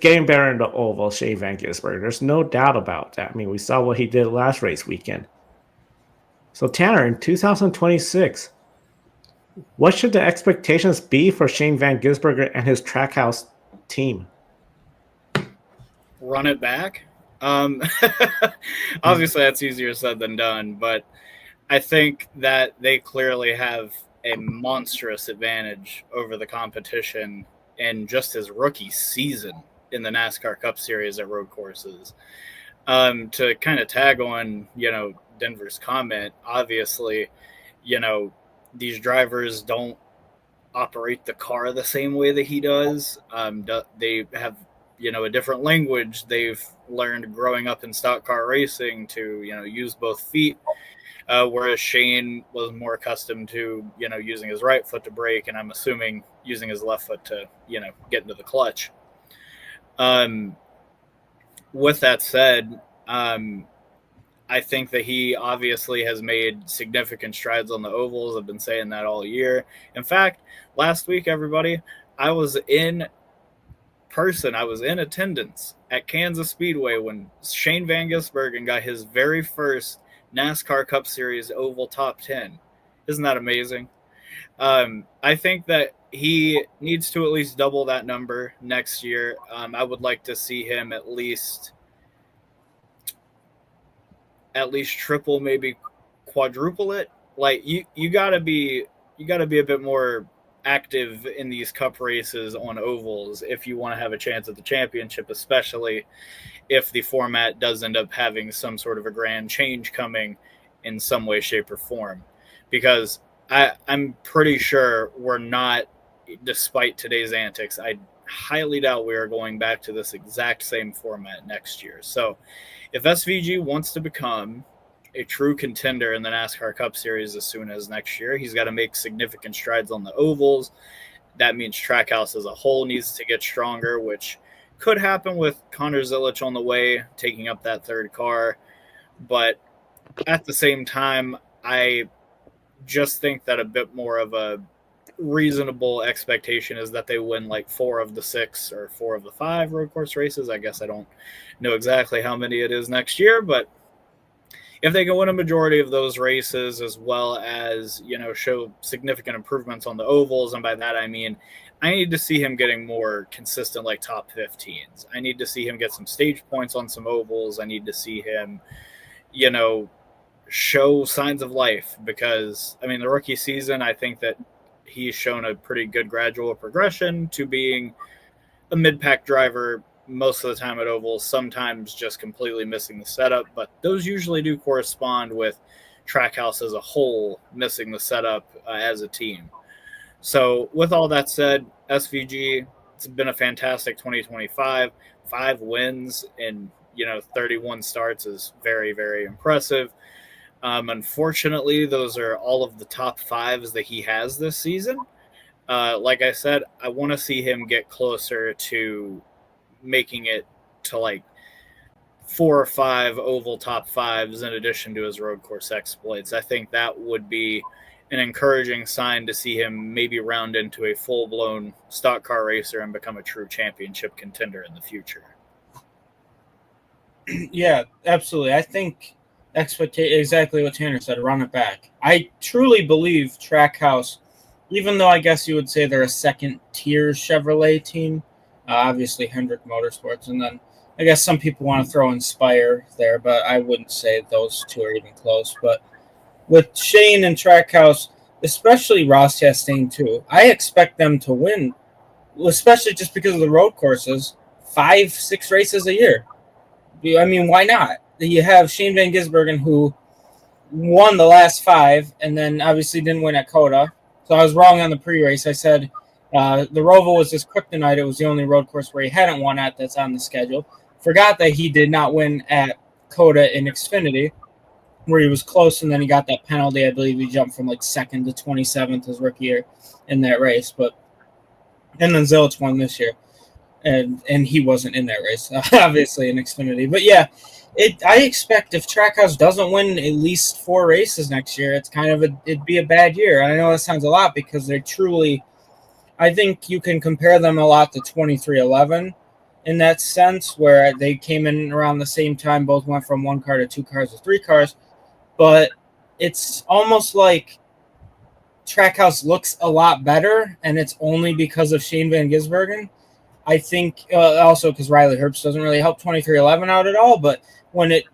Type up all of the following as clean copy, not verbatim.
getting better in the oval, Shane Van Gisbergen. There's no doubt about that. I mean, we saw what he did last race weekend. So, Tanner, in 2026, what should the expectations be for Shane Van Gisbergen and his Trackhouse team? Run it back. Um, Obviously, that's easier said than done, but I think that they clearly have a monstrous advantage over the competition in just his rookie season in the NASCAR Cup Series at road courses. To kind of tag on, Denver's comment, obviously, you know, these drivers don't operate the car the same way that he does. They have, a different language they've learned growing up in stock car racing to, use both feet. Whereas Shane was more accustomed to, using his right foot to brake, and I'm assuming using his left foot to, get into the clutch. With that said, I think that he obviously has made significant strides on the ovals. I've been saying that all year. In fact, last week, everybody, I was in person. I was in attendance at Kansas Speedway when Shane Van Gisbergen got his very first NASCAR Cup Series oval top 10. Isn't that amazing? I think that he needs to at least double that number next year. I would like to see him at least triple, maybe quadruple it. Like you gotta be a bit more active in these cup races on ovals if you want to have a chance at the championship, especially if the format does end up having some sort of a grand change coming in some way, shape, or form. Because I'm pretty sure we're not, despite today's antics, I highly doubt we are going back to this exact same format next year. So if SVG wants to become a true contender in the NASCAR Cup Series as soon as next year, he's got to make significant strides on the ovals. That means Trackhouse as a whole needs to get stronger, which could happen with Connor Zilisch on the way, taking up that third car. But at the same time, I just think that a bit more of a reasonable expectation is that they win like 4 of the 6 or 4 of the 5 road course races. I guess I don't know exactly how many it is next year, but if they can win a majority of those races as well as, show significant improvements on the ovals, and by that I mean I need to see him getting more consistent, like top 15s. I need to see him get some stage points on some ovals. I need to see him, show signs of life because, the rookie season, I think that he's shown a pretty good gradual progression to being a mid-pack driver most of the time at ovals, sometimes just completely missing the setup, but those usually do correspond with Trackhouse as a whole missing the setup as a team. So with all that said, SVG, it's been a fantastic 2025. 5 wins in 31 starts is very, very impressive. Unfortunately, those are all of the top 5s that he has this season. Like I said, I want to see him get closer to making it to like 4 or 5 oval top 5s in addition to his road course exploits. I think that would be an encouraging sign to see him maybe round into a full-blown stock car racer and become a true championship contender in the future. Yeah, absolutely. I think exactly what Tanner said, run it back. I truly believe Trackhouse, even though I guess you would say they're a second-tier Chevrolet team, obviously Hendrick Motorsports, and then I guess some people want to throw Inspire there, but I wouldn't say those two are even close. But with Shane and Trackhouse, especially Ross Chastain too, I expect them to win, especially just because of the road courses, 5-6 races a year. Why not? You have Shane Van Gisbergen, who won the last 5 and then obviously didn't win at COTA. So I was wrong on the pre-race. I said the Roval was his kryptonite. It was the only road course where he hadn't won at that's on the schedule. Forgot that he did not win at COTA in Xfinity, where he was close, and then he got that penalty. I believe he jumped from like 2nd to 27th his rookie year in that race. And then Zilisch won this year, and he wasn't in that race, obviously, in Xfinity. But yeah, I expect if Trackhouse doesn't win at least 4 races next year, it'd be a bad year. And I know that sounds a lot because they're truly, I think you can compare them a lot to 23-11. in that sense, where they came in around the same time, both went from 1 car to 2 cars to 3 cars. But it's almost like Trackhouse looks a lot better, and it's only because of Shane Van Gisbergen. I think also because Riley Herbst doesn't really help 2311 out at all. But when it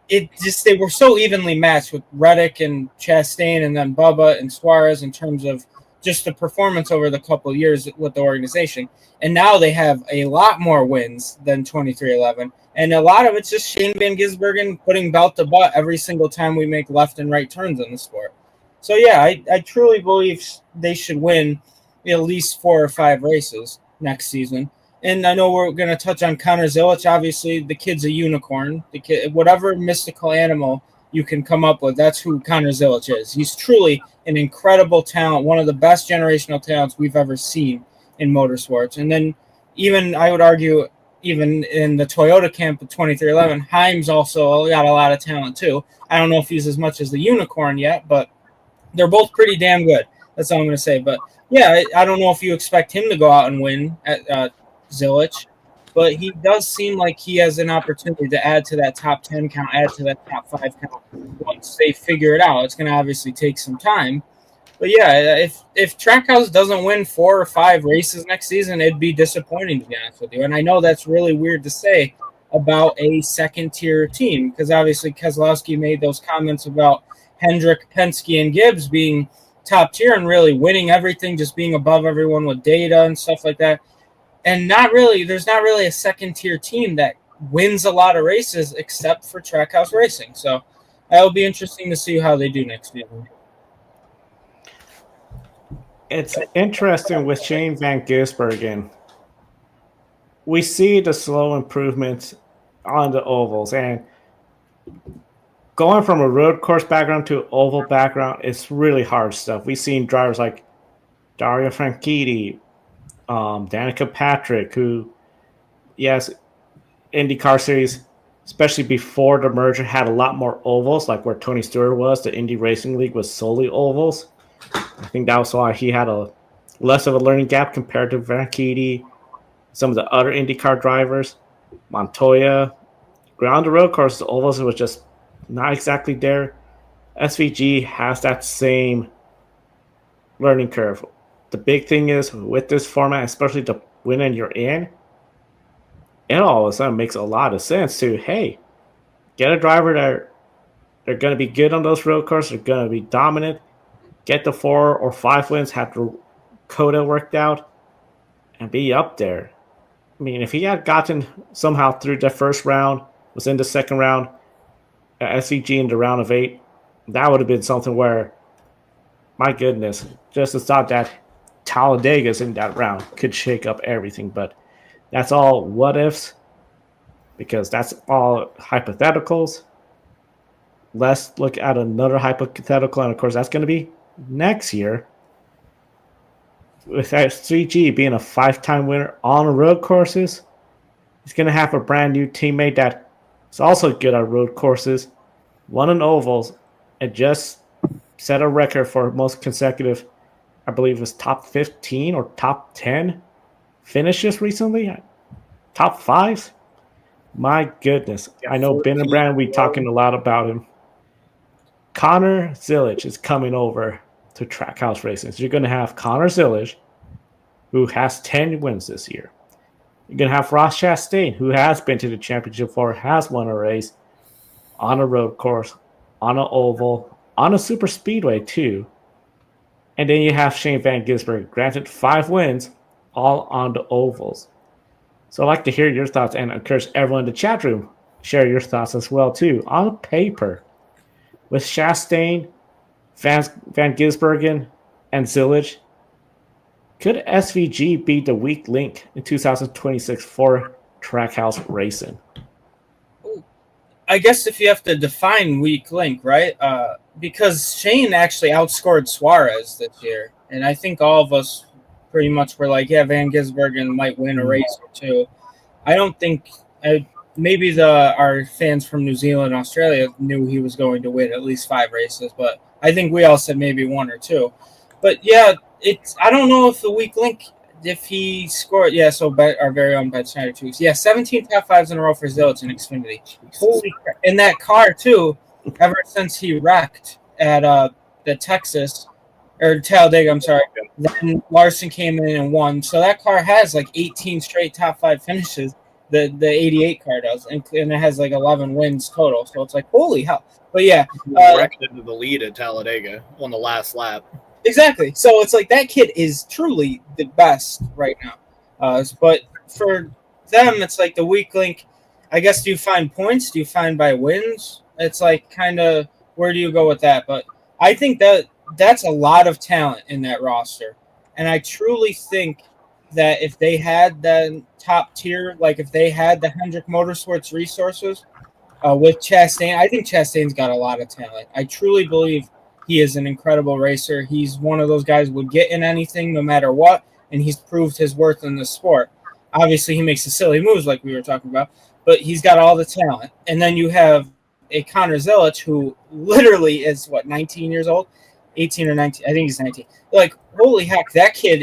they were so evenly matched with Reddick and Chastain and then Bubba and Suarez in terms of just the performance over the couple of years with the organization. And now they have a lot more wins than 2311. And a lot of it's just Shane Van Gisbergen putting belt to butt every single time we make left and right turns in the sport. So, yeah, I truly believe they should win at least 4 or 5 races next season. And I know we're going to touch on Connor Zilisch. Obviously, the kid's a unicorn. The kid, whatever mystical animal you can come up with, that's who Connor Zilisch is. He's truly an incredible talent, one of the best generational talents we've ever seen in motorsports. And then even, I would argue, even in the Toyota camp of 2311, Heim's also got a lot of talent too. I don't know if he's as much as the unicorn yet, but they're both pretty damn good. That's all I'm going to say. But, yeah, I don't know if you expect him to go out and win at Zilisch, but he does seem like he has an opportunity to add to that top 10 count, add to that top 5 count once they figure it out. It's going to obviously take some time. But, yeah, if Trackhouse doesn't win 4 or 5 races next season, it'd be disappointing, to be honest with you. And I know that's really weird to say about a second-tier team because obviously Keselowski made those comments about Hendrick, Penske, and Gibbs being top tier and really winning everything, just being above everyone with data and stuff like that. And there's not really a second-tier team that wins a lot of races except for Trackhouse Racing. So that'll be interesting to see how they do next season. It's interesting with Shane Van Gisbergen. We see the slow improvements on the ovals, and going from a road course background to oval background is really hard stuff. We've seen drivers like Dario Franchitti, Danica Patrick, who, yes, IndyCar Series, especially before the merger, had a lot more ovals, like where Tony Stewart was. The Indy Racing League was solely ovals. I think that was why he had a less of a learning gap compared to Franchitti, some of the other IndyCar drivers, Montoya. Ground the road course, the ovals was just not exactly there. SVG has that same learning curve. The big thing is with this format, especially the when you're in, it all of a sudden makes a lot of sense to, hey, get a driver that they're going to be good on those road courses, they're going to be dominant, get the 4 or 5 wins, have the quota worked out, and be up there. I mean, if he had gotten somehow through the first round, was in the second round, SVG in the round of 8, that would have been something where, my goodness, just the thought that Talladega's in that round could shake up everything. But that's all what ifs, because that's all hypotheticals. Let's look at another hypothetical, and of course, that's going to be next year. With SVG being a 5-time winner on road courses, he's going to have a brand new teammate that is also good on road courses, won on ovals, and just set a record for most consecutive, I believe it was top 15 or top 10 finishes recently. Top 5? My goodness. I know Ben and Brandon, we talking a lot about him. Connor Zilisch is coming over to Trackhouse Racing. So you're going to have Connor Zilisch, who has 10 wins this year. You're going to have Ross Chastain, who has been to the championship before, has won a race on a road course, on an oval, on a super speedway too. And then you have Shane Van Gisbergen, granted 5 wins, all on the ovals. So I'd like to hear your thoughts and encourage everyone in the chat room, share your thoughts as well too. On paper, with Chastain, Van Gisbergen, and Zilisch, could SVG be the weak link in 2026 for Trackhouse Racing? I guess if you have to define weak link, right? Because Shane actually outscored Suarez this year. And I think all of us pretty much were like, yeah, Van Gisbergen might win a race or two. I don't think maybe our fans from New Zealand and Australia knew he was going to win at least 5 races, but I think we all said maybe 1 or 2. But yeah, I don't know if the weak link if he scored, so our very own Ben Schneider too. Yeah, 17 top fives in a row for Zilisch in Xfinity. Holy crap. In that car too, ever since he wrecked at the Texas or Talladega, I'm sorry. Then Larson came in and won. So that car has like 18 straight top 5 finishes. The 88 car does, and it has like 11 wins total. So it's like, holy hell. But yeah, wrecked into the lead at Talladega on the last lap. Exactly. So it's like that kid is truly the best right now. But for them, it's like the weak link. I guess, do you find points? Do you find by wins? It's like kind of where do you go with that? But I think that's a lot of talent in that roster. And I truly think that if they had the top tier, like if they had the Hendrick Motorsports resources with Chastain, I think Chastain's got a lot of talent. I truly believe he is an incredible racer. He's one of those guys who would get in anything no matter what, and he's proved his worth in the sport. Obviously, he makes the silly moves like we were talking about, but he's got all the talent. And then you have a Connor Zilisch who literally is, 19 years old? 18 or 19. I think he's 19. Like, holy heck, that kid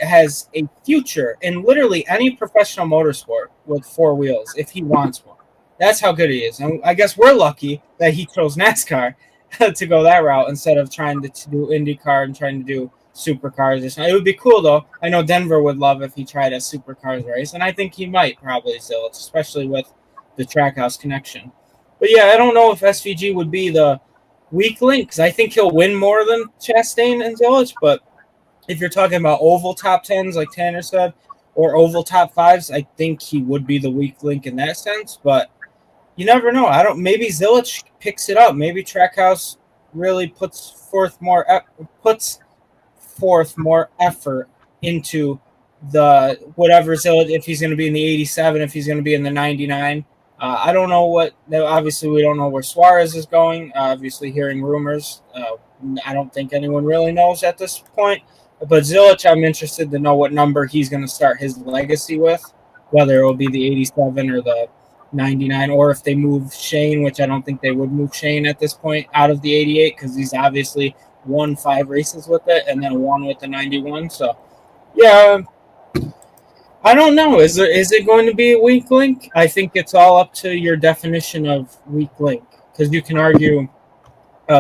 has a future in literally any professional motorsport with 4 wheels if he wants one. That's how good he is. And I guess we're lucky that he chose NASCAR to go that route instead of trying to do IndyCar and trying to do supercars or something. It would be cool, though. I know Denver would love if he tried a supercars race, and I think he might probably still, especially with the Trackhouse connection. But yeah, I don't know if SVG would be the weak link because I think he'll win more than Chastain and Zilisch. But if you're talking about oval top 10s, like Tanner said, or oval top 5s, I think he would be the weak link in that sense. But you never know. Maybe Zilisch picks it up. Maybe Trackhouse really puts forth more effort into the whatever Zilisch, if he's going to be in the 87, if he's going to be in the 99. I don't know obviously we don't know where Suarez is going. Obviously hearing rumors. I don't think anyone really knows at this point. But Zilisch, I'm interested to know what number he's going to start his legacy with, whether it will be the 87 or the 99, or if they move Shane, which I don't think they would move Shane at this point out of the 88 because he's obviously won 5 races with it and then 1 with the 91. So, yeah, I don't know. Is it going to be a weak link? I think it's all up to your definition of weak link because you can argue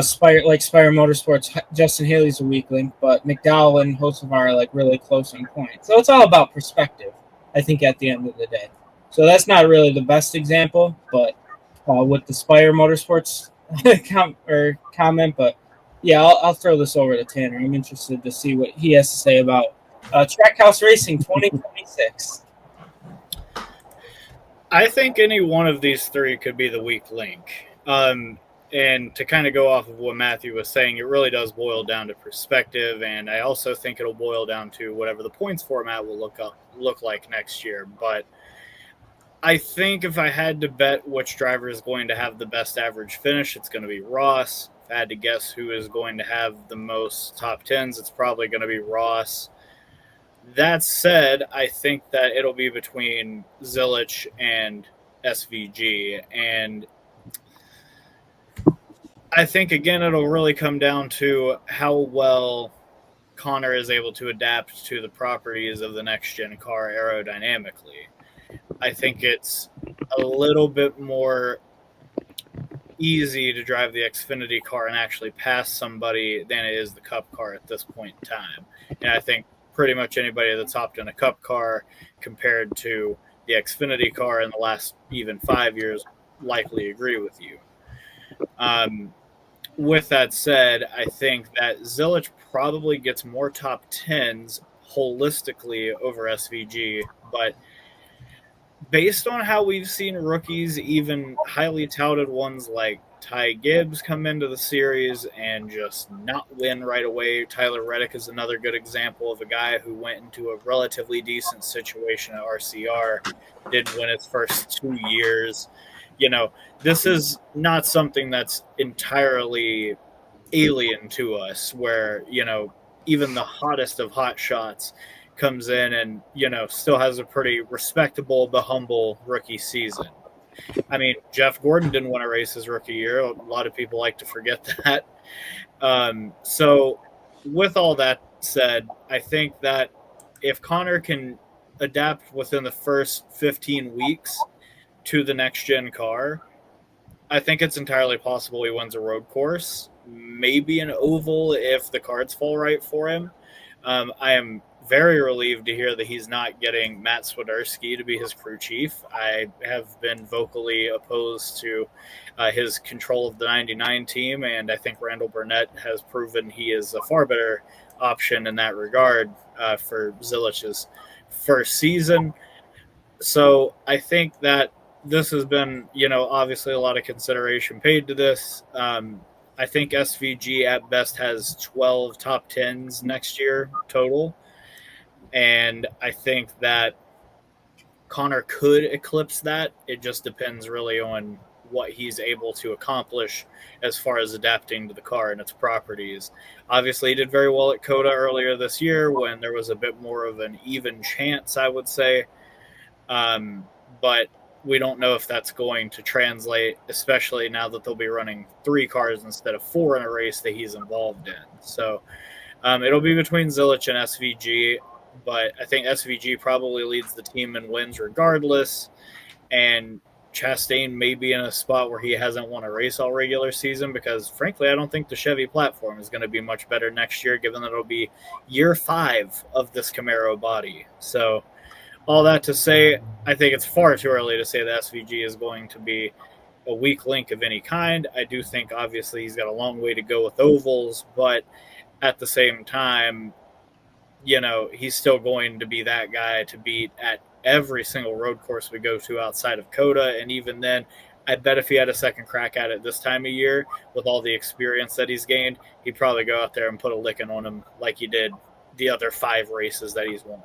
Spire Motorsports, Justin Haley's a weak link, but McDowell and Hocevar are like really close on points. So it's all about perspective, I think, at the end of the day. So that's not really the best example, but with the Spire Motorsports comment, but yeah, I'll throw this over to Tanner. I'm interested to see what he has to say about Trackhouse Racing 2026. I think any one of these 3 could be the weak link. And to kind of go off of what Matthew was saying, it really does boil down to perspective, and I also think it'll boil down to whatever the points format will look like next year. But I think if I had to bet which driver is going to have the best average finish, it's going to be Ross. If I had to guess who is going to have the most top 10s, it's probably going to be Ross. That said, I think that it'll be between Zilisch and SVG. And I think, again, it'll really come down to how well Connor is able to adapt to the properties of the next-gen car aerodynamically. I think it's a little bit more easy to drive the Xfinity car and actually pass somebody than it is the Cup car at this point in time. And I think pretty much anybody that's hopped in a Cup car compared to the Xfinity car in the last even 5 years likely agree with you. With that said, I think that Zilisch probably gets more top 10s holistically over SVG, but based on how we've seen rookies, even highly touted ones like Ty Gibbs, come into the series and just not win right away. Tyler Reddick is another good example of a guy who went into a relatively decent situation at RCR, didn't win his first 2 years. You know, this is not something that's entirely alien to us where, you know, even the hottest of hot shots comes in and, you know, still has a pretty respectable but humble rookie season. I mean, Jeff Gordon didn't win a race his rookie year. A lot of people like to forget that. So with all that said, I think that if Connor can adapt within the first 15 weeks to the next gen car, I think it's entirely possible he wins a road course, maybe an oval if the cards fall right for him. I am very relieved to hear that he's not getting Matt Swiderski to be his crew chief. I have been vocally opposed to his control of the 99 team, and I think Randall Burnett has proven he is a far better option in that regard for Zilich's first season. So I think that this has been, obviously a lot of consideration paid to this. I think SVG at best has 12 top 10s next year total. And I think that Connor could eclipse that. It just depends really on what he's able to accomplish as far as adapting to the car and its properties. Obviously, he did very well at COTA earlier this year when there was a bit more of an even chance, I would say. But we don't know if that's going to translate, especially now that they'll be running 3 cars instead of 4 in a race that he's involved in. So it'll be between Zilisch and SVG, but I think SVG probably leads the team in wins regardless. And Chastain may be in a spot where he hasn't won a race all regular season because, frankly, I don't think the Chevy platform is going to be much better next year, given that it'll be year 5 of this Camaro body. So all that to say, I think it's far too early to say that SVG is going to be a weak link of any kind. I do think, obviously, he's got a long way to go with ovals, but at the same time, he's still going to be that guy to beat at every single road course we go to outside of COTA. And even then, I bet if he had a second crack at it this time of year, with all the experience that he's gained, he'd probably go out there and put a licking on him like he did the other 5 races that he's won.